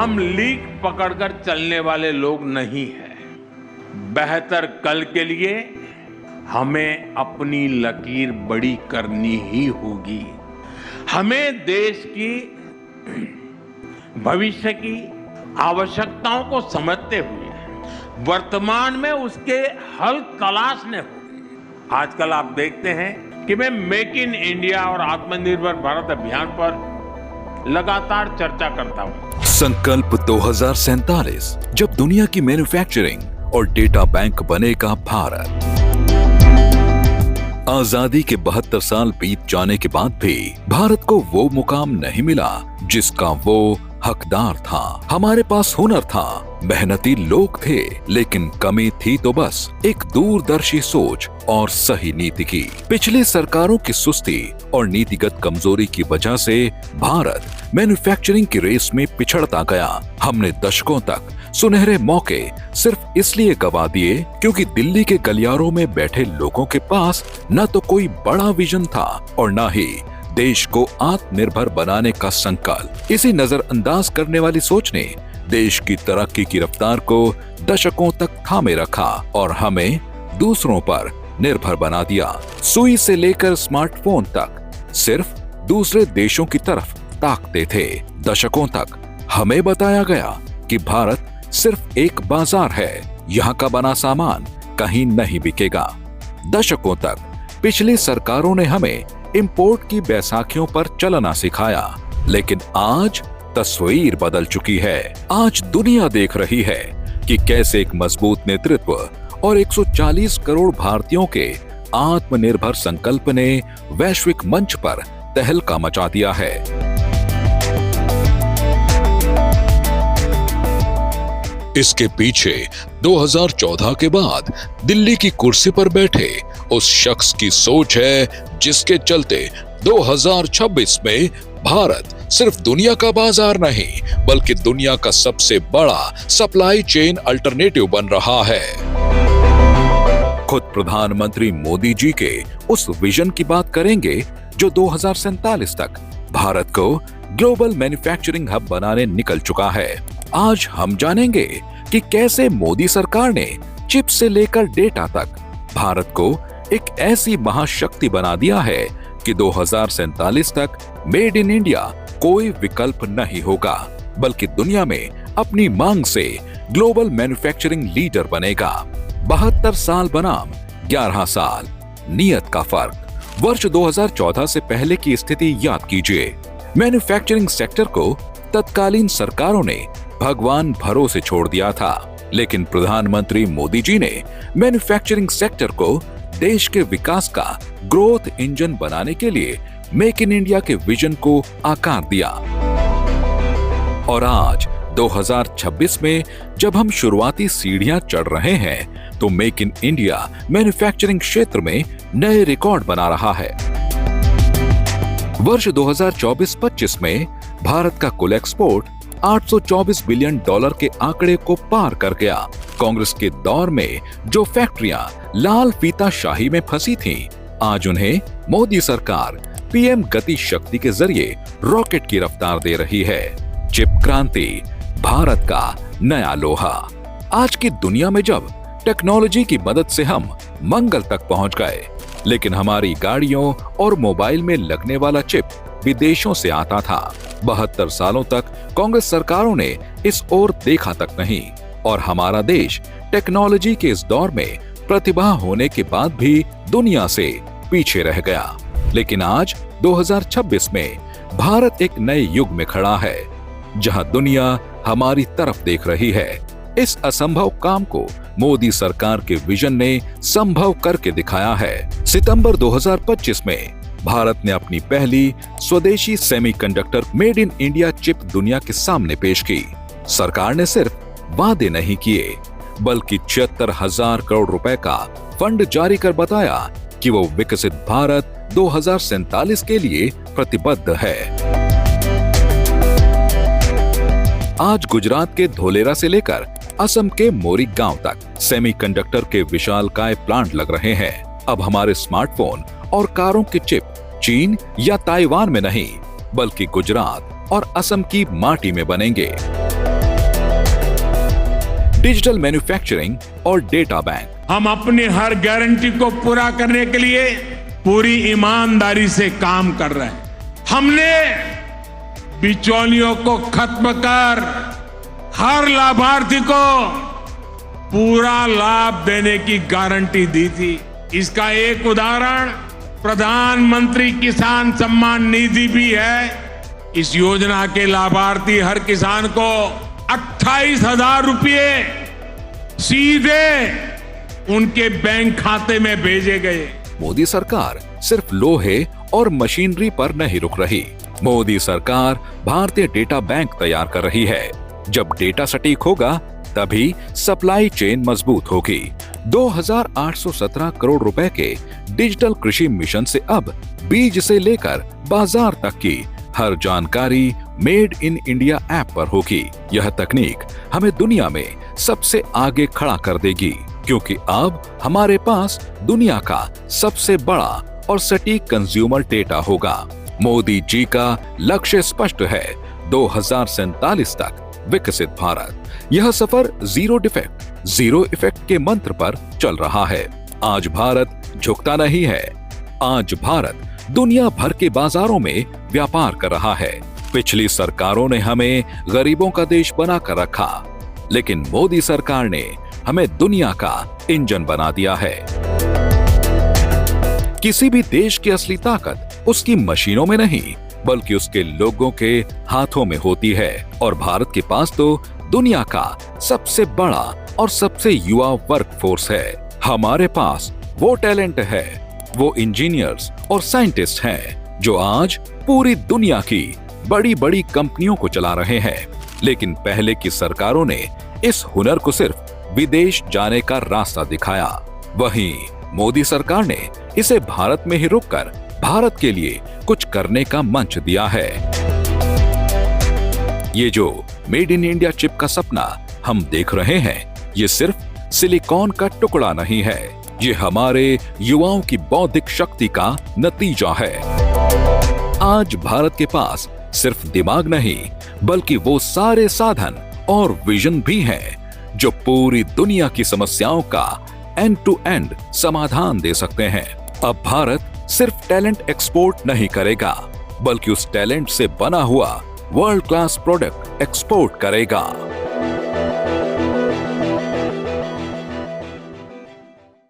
हम लीक पकड़कर चलने वाले लोग नहीं हैं। बेहतर कल के लिए हमें अपनी लकीर बड़ी करनी ही होगी। हमें देश की भविष्य की आवश्यकताओं को समझते हुए वर्तमान में उसके हल तलाशने होंगे। आजकल आप देखते हैं कि मैं मेक इन इंडिया और आत्मनिर्भर भारत अभियान पर लगातार चर्चा करता हूं। संकल्प 2047, जब दुनिया की मैन्युफैक्चरिंग और डेटा बैंक बनेगा भारत। आजादी के 72 साल बीत जाने के बाद भी भारत को वो मुकाम नहीं मिला जिसका वो हकदार था। हमारे पास हुनर था, मेहनती लोग थे, लेकिन कमी थी तो बस एक दूरदर्शी सोच और सही नीति की। पिछली सरकारों की सुस्ती और नीतिगत कमजोरी की वजह से भारत मैन्युफैक्चरिंग की रेस में पिछड़ता गया। हमने दशकों तक सुनहरे मौके सिर्फ इसलिए गवा दिए क्योंकि दिल्ली के गलियारों में बैठे लोगों के पास न तो कोई बड़ा विजन था और न ही देश को आत्मनिर्भर बनाने का संकल्प। इसी नजरअंदाज करने वाली सोच ने देश की तरक्की की रफ्तार को दशकों तक थामे रखा और हमें दूसरों पर निर्भर बना दिया। सुई से लेकर स्मार्टफोन तक सिर्फ दूसरे देशों की तरफ ताकते थे। दशकों तक हमें बताया गया कि भारत सिर्फ एक बाजार है, यहाँ का बना सामान कहीं नहीं बिकेगा। दशकों तक पिछली सरकारों ने हमें इंपोर्ट की बैसाखियों पर चलना सिखाया, लेकिन आज तस्वीर बदल चुकी है। आज दुनिया देख रही है कि कैसे एक मजबूत नेतृत्व और 140 करोड़ भारतीयों के आत्मनिर्भर संकल्प ने वैश्विक मंच पर तहलका मचा दिया है। इसके पीछे 2014 के बाद दिल्ली की कुर्सी पर बैठे उस शख्स की सोच है जिसके चलते 2026 में भारत सिर्फ दुनिया का बाजार नहीं बल्कि दुनिया का सबसे बड़ा सप्लाई चेन अल्टरनेटिव बन रहा है। खुद प्रधानमंत्री मोदी जी के उस विजन की बात करेंगे जो 2047 तक भारत को ग्लोबल मैन्युफैक्चरिंग हब बनाने निकल चुका है। आज हम जानेंगे कि कैसे मोदी सरकार ने चिप से लेकर डेटा तक भारत को एक ऐसी महाशक्ति बना दिया है कि 2047 तक मेड इन इंडिया कोई विकल्प नहीं होगा बल्कि दुनिया में अपनी मांग से ग्लोबल मैन्युफैक्चरिंग लीडर बनेगा। 72 साल बनाम 11 साल, नियत का फर्क। वर्ष 2014 से पहले की स्थिति याद कीजिए। मैन्युफैक्चरिंग सेक्टर को तत्कालीन सरकारों ने भगवान भरोसे छोड़ दिया था, लेकिन प्रधानमंत्री मोदी जी ने मैन्युफैक्चरिंग सेक्टर को देश के विकास का ग्रोथ इंजन बनाने के लिए मेक इन इंडिया के विजन को आकार दिया। और आज 2026 में जब हम शुरुआती सीढ़ियां चढ़ रहे हैं तो मेक इन इंडिया मैन्युफैक्चरिंग क्षेत्र में नए रिकॉर्ड बना रहा है। वर्ष 2024-25 में भारत का कुल एक्सपोर्ट $824 बिलियन के आंकड़े को पार कर गया। कांग्रेस के दौर में जो फैक्ट्रियां लाल फीताशाही में फंसी थीं, आज उन्हें मोदी सरकार पीएम गति शक्ति के जरिए रॉकेट की रफ्तार दे रही है। चिप क्रांति, भारत का नया लोहा। आज की दुनिया में जब टेक्नोलॉजी की मदद से हम मंगल तक पहुंच गए, लेकिन हमारी गाड़ियों और मोबाइल में लगने वाला चिप विदेशों से आता था। 72 सालों तक कांग्रेस सरकारों ने इस ओर देखा तक नहीं और हमारा देश टेक्नोलॉजी के इस दौर में प्रतिभा होने के बाद भी दुनिया से पीछे रह गया। लेकिन आज 2026 में भारत एक नए युग में खड़ा है जहां दुनिया हमारी तरफ देख रही है। इस असंभव काम को मोदी सरकार के विजन ने संभव करके दिखाया है। सितंबर 2025 में भारत ने अपनी पहली स्वदेशी semiconductor made in India chip दुनिया के सामने पेश की। सरकार ने सिर्फ वादे नहीं किए बल्कि 76,000 करोड़ रुपए का फंड जारी कर बताया कि वो विकसित भारत 2047 के लिए प्रतिबद्ध है। आज गुजरात के धोलेरा से लेकर असम के मोरी गांव तक सेमीकंडक्टर के विशालकाय प्लांट लग रहे हैं। अब हमारे स्मार्टफोन और कारों के चिप चीन या ताइवान में नहीं बल्कि गुजरात और असम की माटी में बनेंगे। डिजिटल मैन्युफैक्चरिंग और डेटा बैंक। हम अपनी हर गारंटी को पूरा करने के लिए पूरी ईमानदारी से काम कर रहे हैं। हमने बिचौलियों को खत्म कर हर लाभार्थी को पूरा लाभ देने की गारंटी दी थी। इसका एक उदाहरण प्रधानमंत्री किसान सम्मान निधि भी है। इस योजना के लाभार्थी हर किसान को 28,000 रुपये सीधे उनके बैंक खाते में भेजे गए। मोदी सरकार सिर्फ लोहे और मशीनरी पर नहीं रुक रही। मोदी सरकार भारतीय डेटा बैंक तैयार कर रही है। जब डेटा सटीक होगा तभी सप्लाई चेन मजबूत होगी। 2,817 करोड़ रुपए के डिजिटल कृषि मिशन से अब बीज से लेकर बाजार तक की हर जानकारी मेड इन इंडिया ऐप पर होगी। यह तकनीक हमें दुनिया में सबसे आगे खड़ा कर देगी, क्योंकि अब हमारे पास दुनिया का सबसे बड़ा और सटीक कंज्यूमर डेटा होगा। मोदी जी का लक्ष्य स्पष्ट है, 2047 तक विकसित भारत। यह सफर जीरो डिफेक्ट, जीरो इफेक्ट के मंत्र पर चल रहा है। आज भारत झुकता नहीं है। आज भारत दुनिया भर के बाजारों में व्यापार कर रहा है। पिछली सरकारों ने हमें गरीबों का देश बनाकर रखा, लेकिन मोदी सरकार ने हमें दुनिया का इंजन बना दिया है। किसी भी देश की असली ताकत उसकी मशीनों में नहीं, बल्कि उसके लोगों के हाथों में होती है। और भारत के पास तो दुनिया का सबसे बड़ा और सबसे युवा वर्कफोर्स है। हमारे पास वो टैलेंट है, वो इंजीनियर्स और साइंटिस्ट हैं जो आज पूरी दुनिया की बड़ी बड़ी कंपनियों को चला रहे हैं। लेकिन पहले की सरकारों ने इस हुनर को सिर्फ विदेश जाने का रास्ता दिखाया। वहीं मोदी सरकार ने इसे भारत में ही रुककर भारत के लिए कुछ करने का मंच दिया है। ये जो मेड इन इंडिया चिप का सपना हम देख रहे हैं, ये सिर्फ सिलिकॉन का टुकड़ा नहीं है, ये हमारे युवाओं की बौद्धिक शक्ति का नतीजा है। आज भारत के पास सिर्फ दिमाग नहीं, बल्कि वो सारे साधन और विजन भी हैं जो पूरी दुनिया की समस्याओं का एंड टू एंड समाधान दे सकते हैं। अब भारत सिर्फ टैलेंट एक्सपोर्ट नहीं करेगा, बल्कि उस टैलेंट से बना हुआ वर्ल्ड क्लास प्रोडक्ट एक्सपोर्ट करेगा।